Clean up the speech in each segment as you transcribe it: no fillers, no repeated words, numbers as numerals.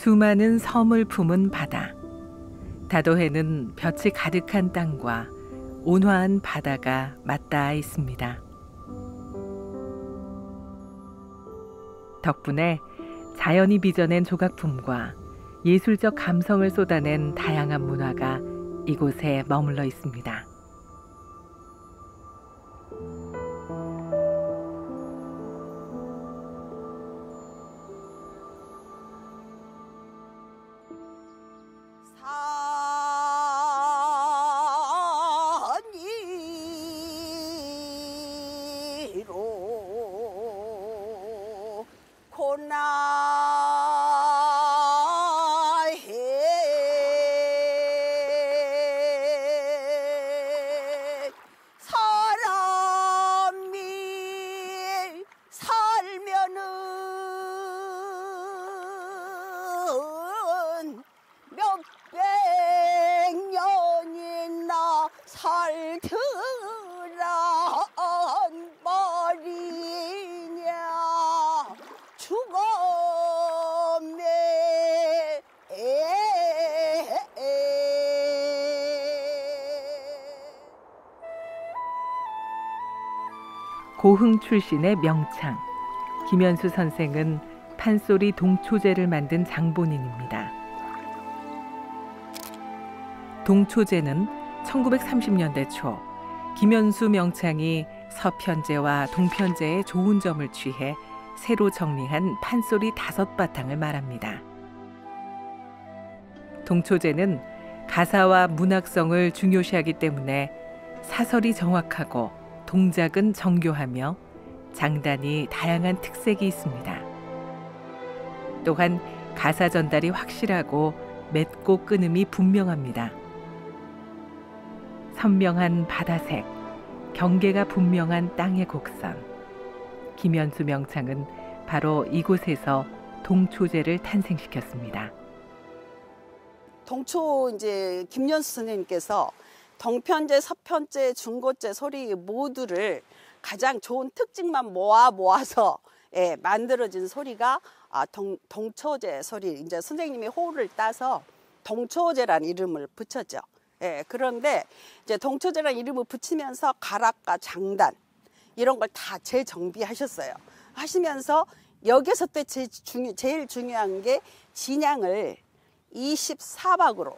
수많은 섬을 품은 바다. 다도해는 볕이 가득한 땅과 온화한 바다가 맞닿아 있습니다. 덕분에 자연이 빚어낸 조각품과 예술적 감성을 쏟아낸 다양한 문화가 이곳에 머물러 있습니다. 산위로 고나 살더란 말이냐 죽음에 고흥 출신의 명창 김현수 선생은 판소리 동초제를 만든 장본인입니다. 동초제는 1930년대 초 김현수 명창이 서편제와 동편제의 좋은 점을 취해 새로 정리한 판소리 5바탕을 말합니다. 동초제는 가사와 문학성을 중요시하기 때문에 사설이 정확하고 동작은 정교하며 장단이 다양한 특색이 있습니다. 또한 가사 전달이 확실하고 맺고 끊음이 분명합니다. 선명한 바다색, 경계가 분명한 땅의 곡선. 김현수 명창은 바로 이곳에서 동초제를 탄생시켰습니다. 동초 이제 김현수 선생님께서 동편제, 서편제, 중고제 소리 모두를 가장 좋은 특징만 모아서 만들어진 소리가 동초제 소리. 이제 선생님이 호를 따서 동초제라는 이름을 붙였죠. 그런데 이제 동초제라는 이름을 붙이면서 가락과 장단 이런 걸 다 재정비하셨어요. 하시면서 여기서 또 제일 중요한 게 진양을 24박으로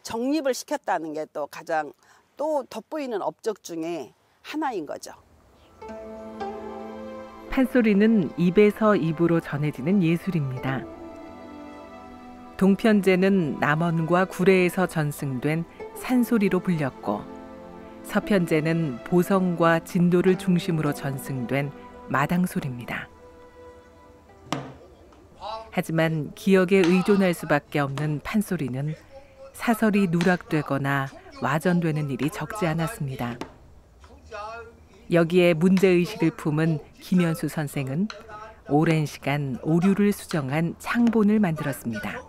정립을 시켰다는 게 또 가장 또 돋보이는 업적 중에 하나인 거죠. 판소리는 입에서 입으로 전해지는 예술입니다. 동편제는 남원과 구례에서 전승된 산소리로 불렸고, 서편제는 보성과 진도를 중심으로 전승된 마당소리입니다. 하지만 기억에 의존할 수밖에 없는 판소리는 사설이 누락되거나 와전되는 일이 적지 않았습니다. 여기에 문제의식을 품은 김현수 선생은 오랜 시간 오류를 수정한 창본을 만들었습니다.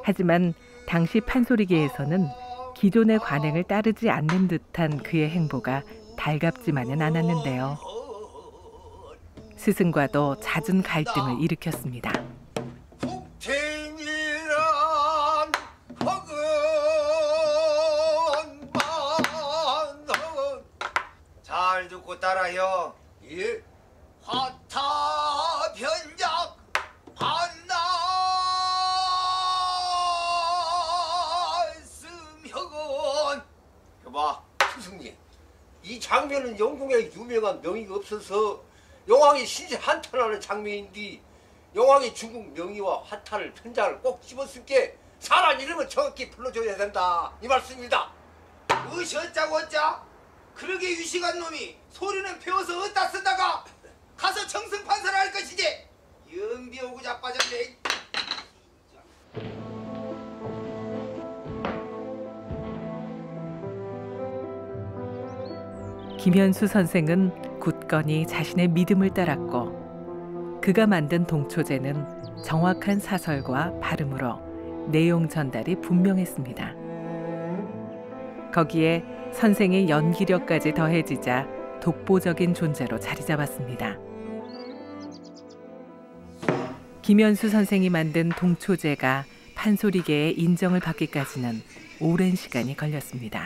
하지만 당시 판소리계에서는 기존의 관행을 따르지 않는 듯한 그의 행보가 달갑지만은 않았는데요. 스승과도 잦은 갈등을 일으켰습니다. 잘 듣고 따라요. 예. 화타 변작 반나스명은. 여봐, 스승님. 이 장면은 영동에 유명한 명의가 없어서 영왕이 신세 한탄하는 장면인데 영왕이 중국 명의와 화탄을 편장을 꼭 집었을게 사람 이름은 정확히 불러줘야 된다 이 말씀입니다. 무엇이 어쩌고 어쩌? 그러게 유식한 놈이 소리는 배워서 어디다 쓰다가 가서 정승판사를 할 것이지. 연비 오고 자빠졌네. 김현수 선생은 굳건히 자신의 믿음을 따랐고, 그가 만든 동초제는 정확한 사설과 발음으로 내용 전달이 분명했습니다. 거기에 선생의 연기력까지 더해지자 독보적인 존재로 자리 잡았습니다. 김현수 선생이 만든 동초제가 판소리계의 인정을 받기까지는 오랜 시간이 걸렸습니다.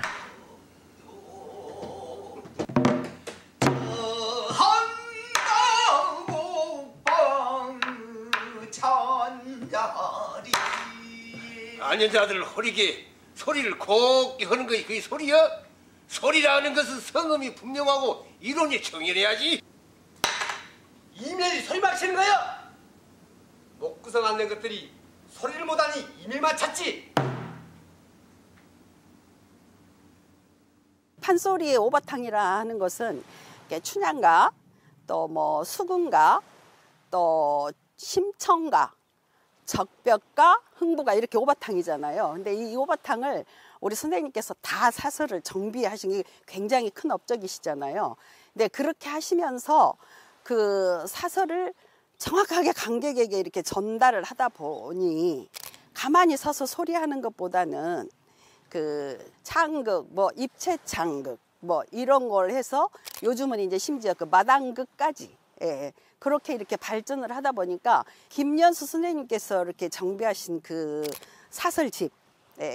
안연자들 허리게 소리를 곱게 하는 것이 그게 소리야? 소리라는 것은 성음이 분명하고 이론이 정연해야지. 이면이 소리 막히는 거야? 목구성 안 낸 것들이 소리를 못하니 이밀만 찾지. 판소리의 오바탕이라 하는 것은 춘향가, 또 뭐 수군가, 또 심청가, 적벽가, 흥부가 이렇게 오바탕이잖아요. 근데 이 오바탕을 우리 선생님께서 다 사설을 정비하신 게 굉장히 큰 업적이시잖아요. 근데 그렇게 하시면서 그 사설을 정확하게 관객에게 이렇게 전달을 하다 보니 가만히 서서 소리하는 것보다는 그 창극, 뭐 입체창극, 뭐 이런 걸 해서 요즘은 이제 심지어 그 마당극까지 그렇게 이렇게 발전을 하다 보니까 김연수 선생님께서 이렇게 정비하신 그 사설집,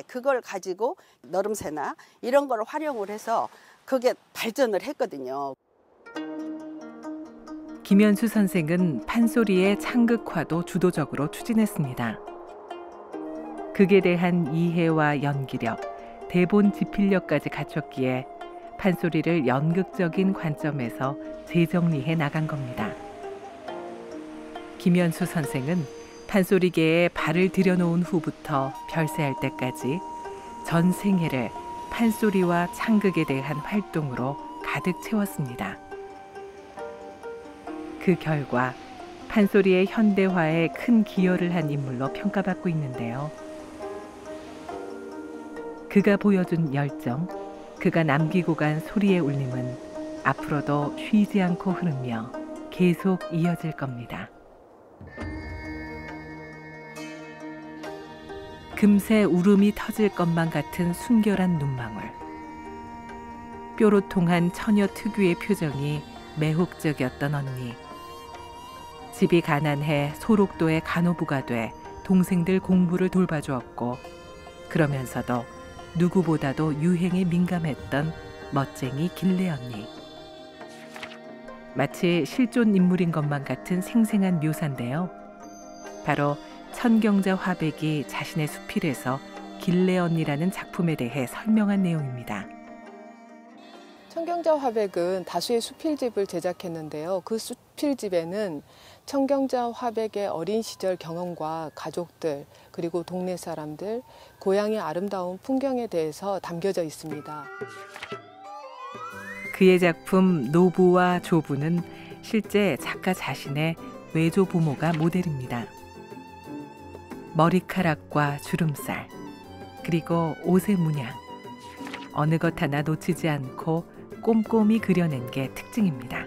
그걸 가지고 너름새나 이런 걸 활용을 해서 그게 발전을 했거든요. 김현수 선생은 판소리의 창극화도 주도적으로 추진했습니다. 극에 대한 이해와 연기력, 대본 집필력까지 갖췄기에 판소리를 연극적인 관점에서 재정리해 나간 겁니다. 김현수 선생은 판소리계에 발을 들여놓은 후부터 별세할 때까지 전 생애를 판소리와 창극에 대한 활동으로 가득 채웠습니다. 그 결과 판소리의 현대화에 큰 기여를 한 인물로 평가받고 있는데요. 그가 보여준 열정, 그가 남기고 간 소리의 울림은 앞으로도 쉬지 않고 흐르며 계속 이어질 겁니다. 금세 울음이 터질 것만 같은 순결한 눈망울. 뾰로통한 처녀 특유의 표정이 매혹적이었던 언니. 집이 가난해 소록도의 간호부가 돼 동생들 공부를 돌봐주었고 그러면서도 누구보다도 유행에 민감했던 멋쟁이 길래 언니. 마치 실존 인물인 것만 같은 생생한 묘사인데요. 바로 천경자 화백이 자신의 수필에서 길래 언니라는 작품에 대해 설명한 내용입니다. 천경자 화백은 다수의 수필집을 제작했는데요. 그 수필집에는 천경자 화백의 어린 시절 경험과 가족들, 그리고 동네 사람들, 고향의 아름다운 풍경에 대해서 담겨져 있습니다. 그의 작품 노부와 조부는 실제 작가 자신의 외조 부모가 모델입니다. 머리카락과 주름살, 그리고 옷의 문양, 어느 것 하나 놓치지 않고 꼼꼼히 그려낸 게 특징입니다.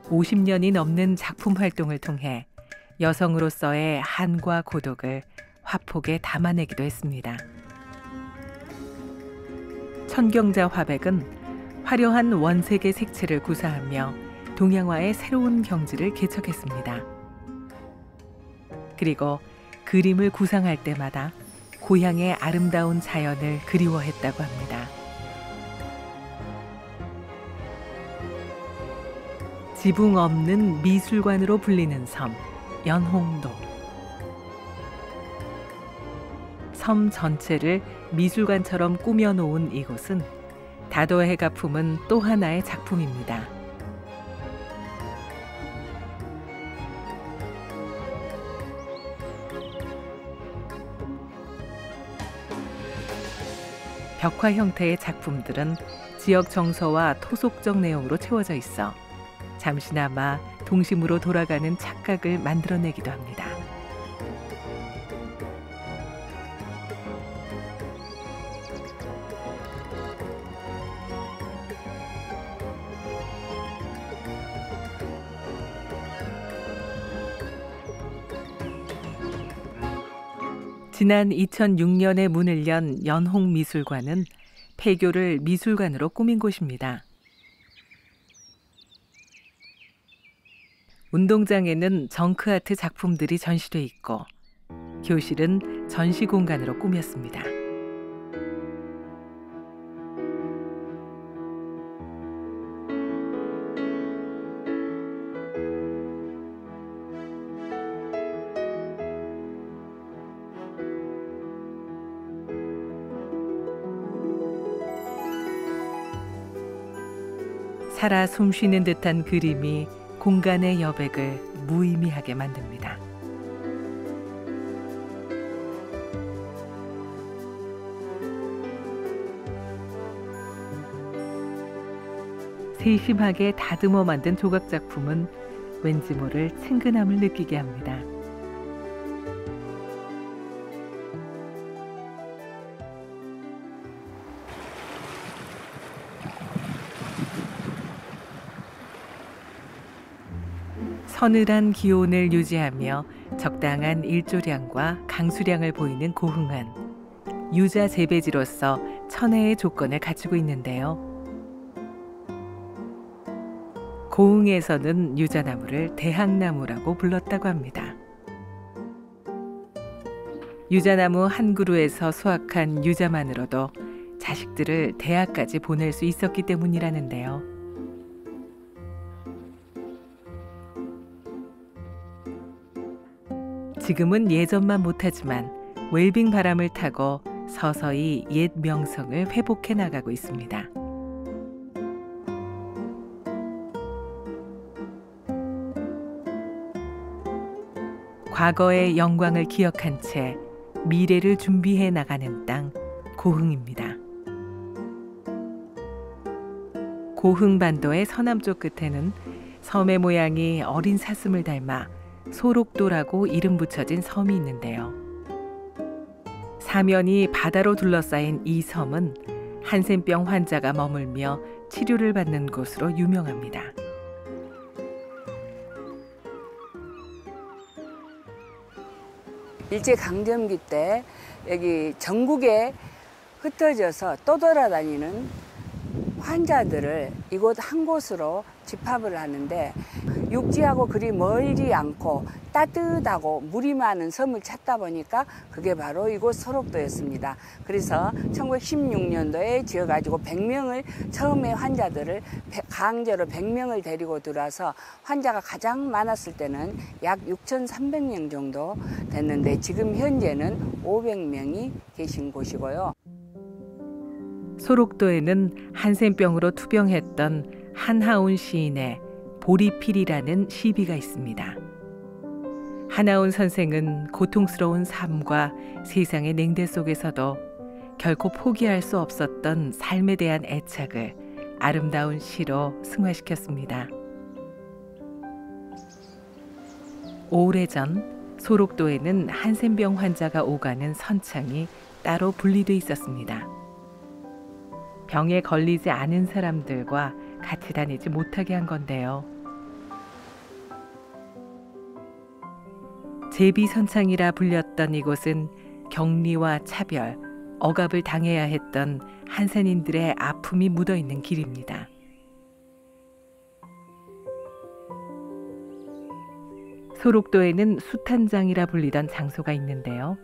50년이 넘는 작품 활동을 통해 여성으로서의 한과 고독을 화폭에 담아내기도 했습니다. 천경자 화백은 화려한 원색의 색채를 구사하며 동양화의 새로운 경지를 개척했습니다. 그리고 그림을 구상할 때마다 고향의 아름다운 자연을 그리워했다고 합니다. 지붕 없는 미술관으로 불리는 섬, 연홍도. 섬 전체를 미술관처럼 꾸며놓은 이곳은 다도해가 품은 또 하나의 작품입니다. 벽화 형태의 작품들은 지역 정서와 토속적 내용으로 채워져 있어 잠시나마 동심으로 돌아가는 착각을 만들어내기도 합니다. 지난 2006년에 문을 연 연홍미술관은 폐교를 미술관으로 꾸민 곳입니다. 운동장에는 정크아트 작품들이 전시돼 있고 교실은 전시 공간으로 꾸몄습니다. 살아 숨쉬는 듯한 그림이 공간의 여백을 무의미하게 만듭니다. 세심하게 다듬어 만든 조각 작품은 왠지 모를 친근함을 느끼게 합니다. 서늘한 기온을 유지하며 적당한 일조량과 강수량을 보이는 고흥은 유자 재배지로서 천혜의 조건을 갖추고 있는데요. 고흥에서는 유자나무를 대학나무라고 불렀다고 합니다. 유자나무 한 그루에서 수확한 유자만으로도 자식들을 대학까지 보낼 수 있었기 때문이라는데요. 지금은 예전만 못하지만 웰빙 바람을 타고 서서히 옛 명성을 회복해 나가고 있습니다. 과거의 영광을 기억한 채 미래를 준비해 나가는 땅 고흥입니다. 고흥반도의 서남쪽 끝에는 섬의 모양이 어린 사슴을 닮아 소록도라고 이름 붙여진 섬이 있는데요. 사면이 바다로 둘러싸인 이 섬은 한센병 환자가 머물며 치료를 받는 곳으로 유명합니다. 일제강점기 때 여기 전국에 흩어져서 떠돌아다니는 환자들을 이곳 한 곳으로 집합을 하는데 육지하고 그리 멀지 않고 따뜻하고 물이 많은 섬을 찾다 보니까 그게 바로 이곳 소록도였습니다. 그래서 1916년도에 지어가지고 100명을 처음에 환자들을 강제로 100명을 데리고 들어와서 환자가 가장 많았을 때는 약 6,300명 정도 됐는데 지금 현재는 500명이 계신 곳이고요. 소록도에는 한센병으로 투병했던 한하운 시인의 보리필이라는 시비가 있습니다. 한하운 선생은 고통스러운 삶과 세상의 냉대 속에서도 결코 포기할 수 없었던 삶에 대한 애착을 아름다운 시로 승화시켰습니다. 오래전 소록도에는 한센병 환자가 오가는 선창이 따로 분리돼 있었습니다. 병에 걸리지 않은 사람들과 같이 다니지 못하게 한 건데요. 제비선창이라 불렸던 이곳은 격리와 차별, 억압을 당해야 했던 한산인들의 아픔이 묻어있는 길입니다. 소록도에는 수탄장이라 불리던 장소가 있는데요.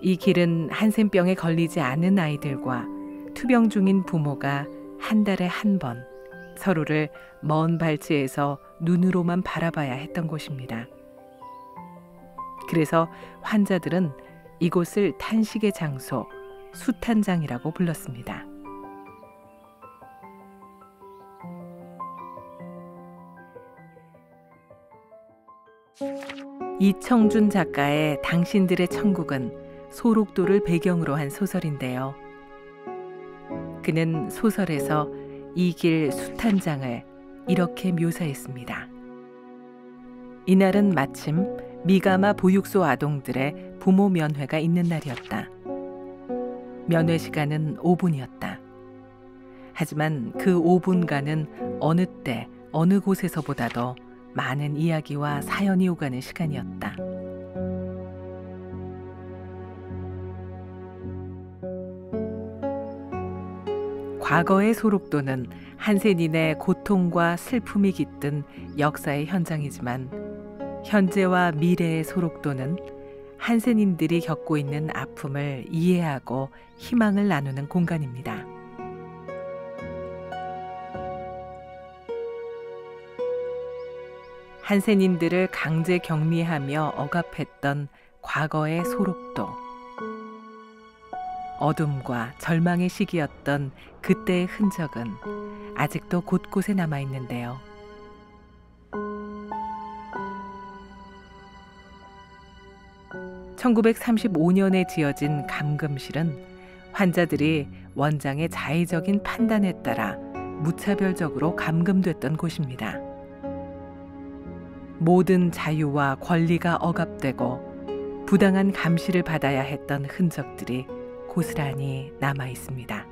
이 길은 한센병에 걸리지 않은 아이들과 투병 중인 부모가 한 달에 한 번 서로를 먼 발치에서 눈으로만 바라봐야 했던 곳입니다. 그래서 환자들은 이곳을 탄식의 장소, 수탄장이라고 불렀습니다. 이청준 작가의 당신들의 천국은 소록도를 배경으로 한 소설인데요. 그는 소설에서 이 길 수탄장을 이렇게 묘사했습니다. 이날은 마침 미가마 보육소 아동들의 부모 면회가 있는 날이었다. 면회 시간은 5분이었다. 하지만 그 5분간은 어느 때 어느 곳에서보다도 많은 이야기와 사연이 오가는 시간이었다. 과거의 소록도는 한센인의 고통과 슬픔이 깃든 역사의 현장이지만 현재와 미래의 소록도는 한센인들이 겪고 있는 아픔을 이해하고 희망을 나누는 공간입니다. 한센인들을 강제 격리하며 억압했던 과거의 소록도. 어둠과 절망의 시기였던 그때의 흔적은 아직도 곳곳에 남아 있는데요. (1935년에) 지어진 감금실은 환자들이 원장의 자의적인 판단에 따라 무차별적으로 감금됐던 곳입니다. 모든 자유와 권리가 억압되고 부당한 감시를 받아야 했던 흔적들이 고스란히 남아 있습니다.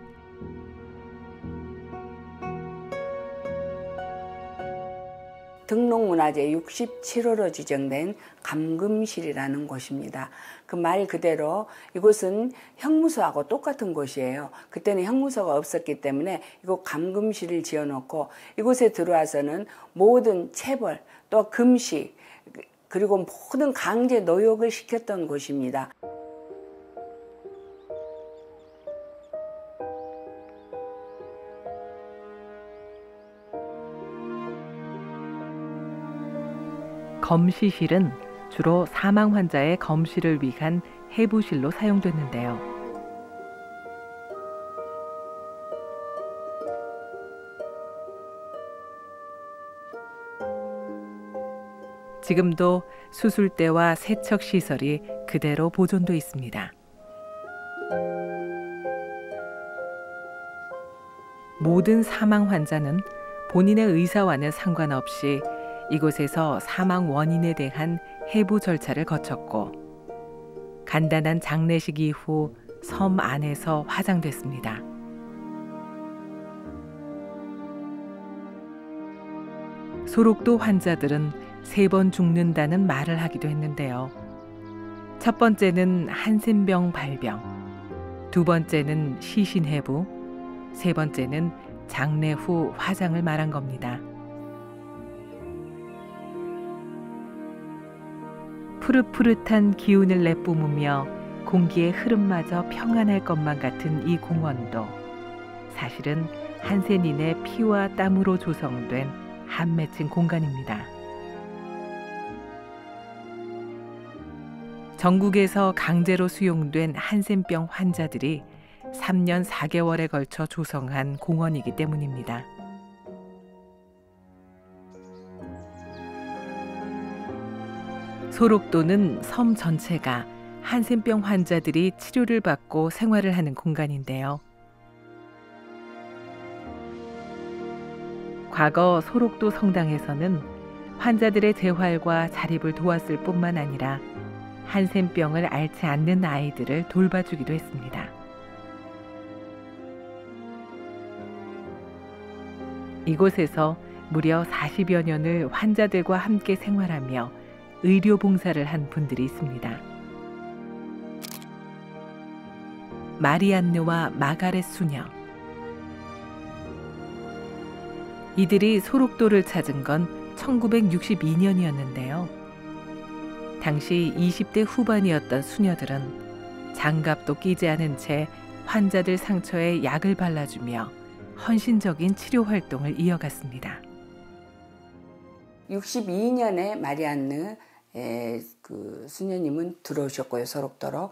등록문화재 67호로 지정된 감금실이라는 곳입니다. 그 말 그대로 이곳은 형무소하고 똑같은 곳이에요. 그때는 형무소가 없었기 때문에 이곳 감금실을 지어놓고 이곳에 들어와서는 모든 체벌 또 금식 그리고 모든 강제 노역을 시켰던 곳입니다. 검시실은 주로 사망 환자의 검시를 위한 해부실로 사용됐는데요. 지금도 수술대와 세척시설이 그대로 보존돼 있습니다. 모든 사망 환자는 본인의 의사와는 상관없이 이곳에서 사망 원인에 대한 해부 절차를 거쳤고 간단한 장례식 이후 섬 안에서 화장됐습니다. 소록도 환자들은 3번 죽는다는 말을 하기도 했는데요. 첫 번째는 한센병 발병, 두 번째는 시신해부, 세 번째는 장례 후 화장을 말한 겁니다. 푸릇푸릇한 기운을 내뿜으며 공기의 흐름마저 평안할 것만 같은 이 공원도 사실은 한센인의 피와 땀으로 조성된 한 맺힌 공간입니다. 전국에서 강제로 수용된 한센병 환자들이 3년 4개월에 걸쳐 조성한 공원이기 때문입니다. 소록도는 섬 전체가 한센병 환자들이 치료를 받고 생활을 하는 공간인데요. 과거 소록도 성당에서는 환자들의 재활과 자립을 도왔을 뿐만 아니라 한센병을 앓지 않는 아이들을 돌봐주기도 했습니다. 이곳에서 무려 40여 년을 환자들과 함께 생활하며 의료 봉사를 한 분들이 있습니다. 마리안느와 마가렛 수녀. 이들이 소록도를 찾은 건 1962년이었는데요. 당시 20대 후반이었던 수녀들은 장갑도 끼지 않은 채 환자들 상처에 약을 발라주며 헌신적인 치료 활동을 이어갔습니다. 62년에 마리안느 그 수녀님은 들어오셨고요. 소록도로.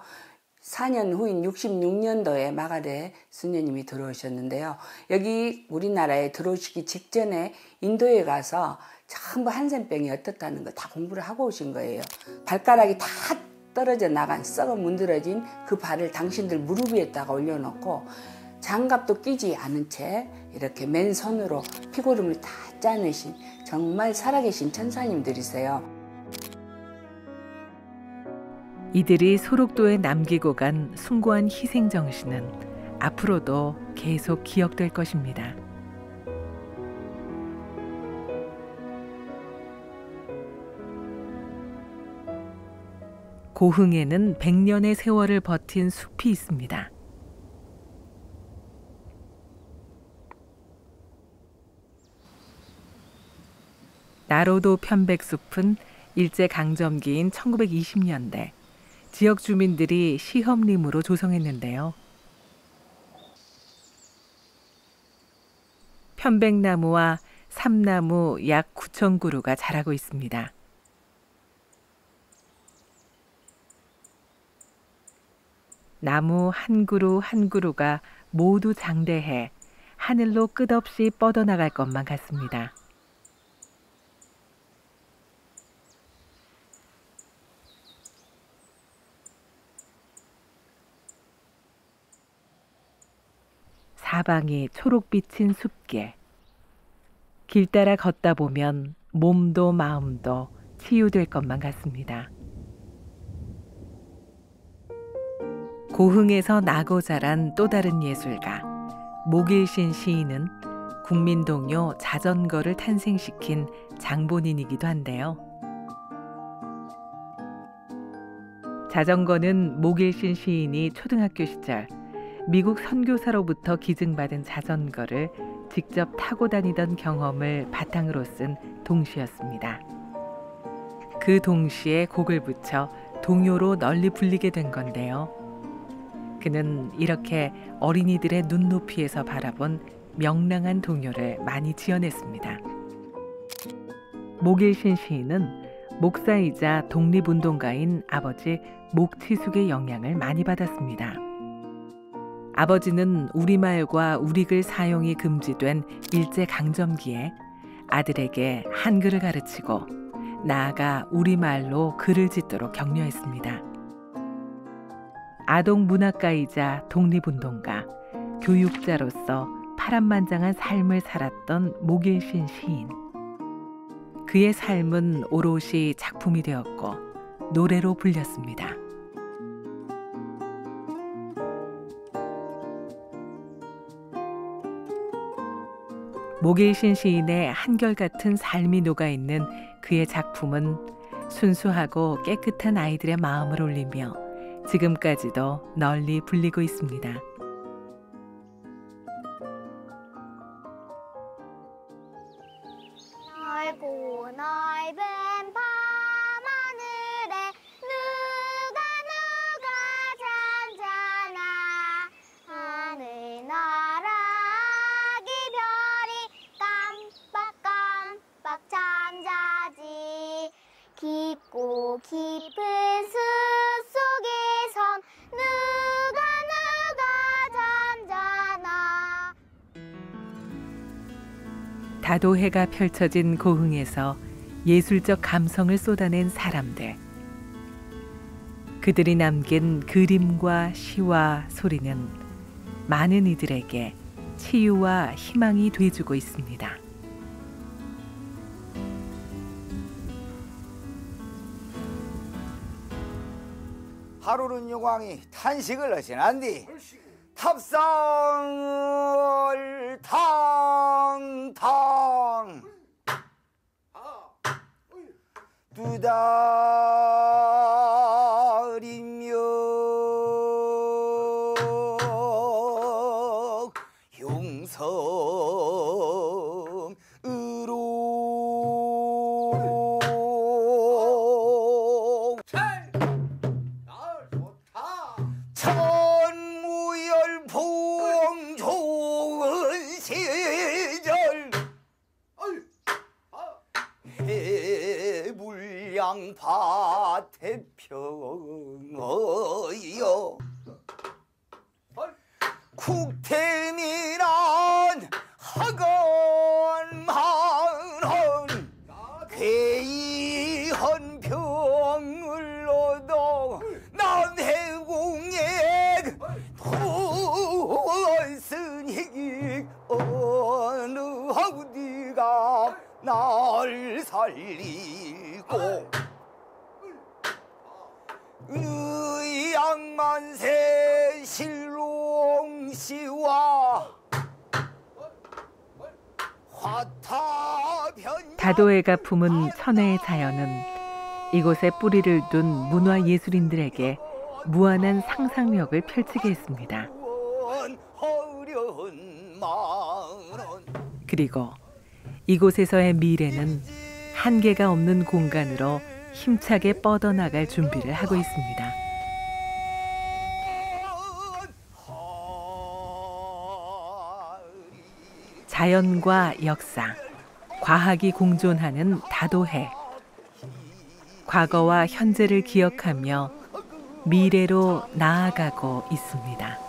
4년 후인 66년도에 마가렛 수녀님이 들어오셨는데요. 여기 우리나라에 들어오시기 직전에 인도에 가서 전부 한센병이 어떻다는 거 다 공부를 하고 오신 거예요. 발가락이 다 떨어져 나간 썩어 문드러진 그 발을 당신들 무릎 위에다가 올려놓고 장갑도 끼지 않은 채 이렇게 맨손으로 피고름을 다 짜내신 정말 살아계신 천사님들이세요. 이들이 소록도에 남기고 간 숭고한 희생정신은 앞으로도 계속 기억될 것입니다. 고흥에는 100년의 세월을 버틴 숲이 있습니다. 나로도 편백숲은 일제강점기인 1920년대 지역 주민들이 시험림으로 조성했는데요. 편백나무와 삼나무 약 9천 그루가 자라고 있습니다. 나무 한 그루 한 그루가 모두 장대해 하늘로 끝없이 뻗어나갈 것만 같습니다. 사방이 초록빛인 숲길. 길 따라 걷다 보면 몸도 마음도 치유될 것만 같습니다. 고흥에서 나고 자란 또 다른 예술가 목일신 시인은 국민동요 자전거를 탄생시킨 장본인이기도 한데요. 자전거는 목일신 시인이 초등학교 시절 미국 선교사로부터 기증받은 자전거를 직접 타고 다니던 경험을 바탕으로 쓴 동시였습니다. 그 동시에 곡을 붙여 동요로 널리 불리게 된 건데요. 그는 이렇게 어린이들의 눈높이에서 바라본 명랑한 동요를 많이 지어냈습니다. 목일신 시인은 목사이자 독립운동가인 아버지 목치숙의 영향을 많이 받았습니다. 아버지는 우리말과 우리글 사용이 금지된 일제강점기에 아들에게 한글을 가르치고 나아가 우리말로 글을 짓도록 격려했습니다. 아동문학가이자 독립운동가, 교육자로서 파란만장한 삶을 살았던 목일신 시인. 그의 삶은 오롯이 작품이 되었고 노래로 불렸습니다. 목일신 시인의 한결같은 삶이 녹아있는 그의 작품은 순수하고 깨끗한 아이들의 마음을 울리며 지금까지도 널리 불리고 있습니다. 넓고 넓은 밤하늘에 누가 잠자나 하늘나라 아기 별이 깜빡깜빡 잠자지 깊고 깊은 숲 속에선 누가 잠자나. 다도해가 펼쳐진 고흥에서 예술적 감성을 쏟아낸 사람들. 그들이 남긴 그림과 시와 소리는 많은 이들에게 치유와 희망이 돼주고 있습니다. 하루는 용왕이 탄식을 하시난 뒤 탑상을 탕탕 두 달이며 용성으로 천무열풍 좋은 시절 해물양밭에 평어여 국태민한 학원만원 괴이한 병을 얻어 남해공에 도원스니 어느 어디가 날 살리고 의양만세 실롱씨와 화타변 다도해가 품은 천혜의 자연은 이곳에 뿌리를 둔 문화예술인들에게 무한한 상상력을 펼치게 했습니다. 그리고 이곳에서의 미래는 한계가 없는 공간으로 힘차게 뻗어나갈 준비를 하고 있습니다. 자연과 역사, 과학이 공존하는 다도해. 과거와 현재를 기억하며 미래로 나아가고 있습니다.